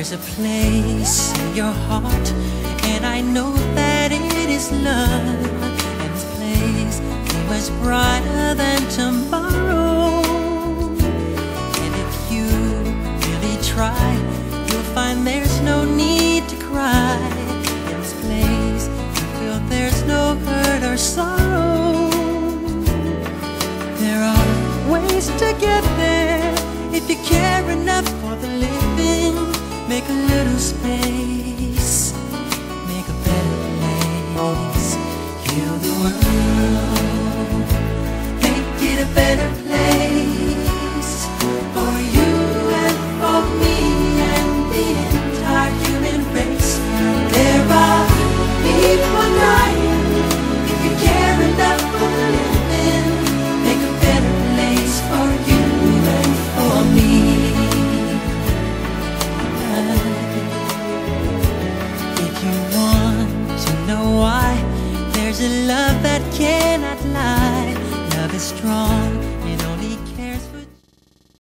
There's a place in your heart, and I know that it is love. And this place is much brighter than tomorrow. And if you really try, you'll find there's no need to cry. In this place, you feel there's no hurt or sorrow. There are ways to get there if you care enough for the living. Make a little space, make a better place. Heal the world, make it a better place for you and for me and the entire human race. There are people dying. If you care enough for the living, make a better place for you and for me. If you want to know why, there's a love that cannot lie. Love is strong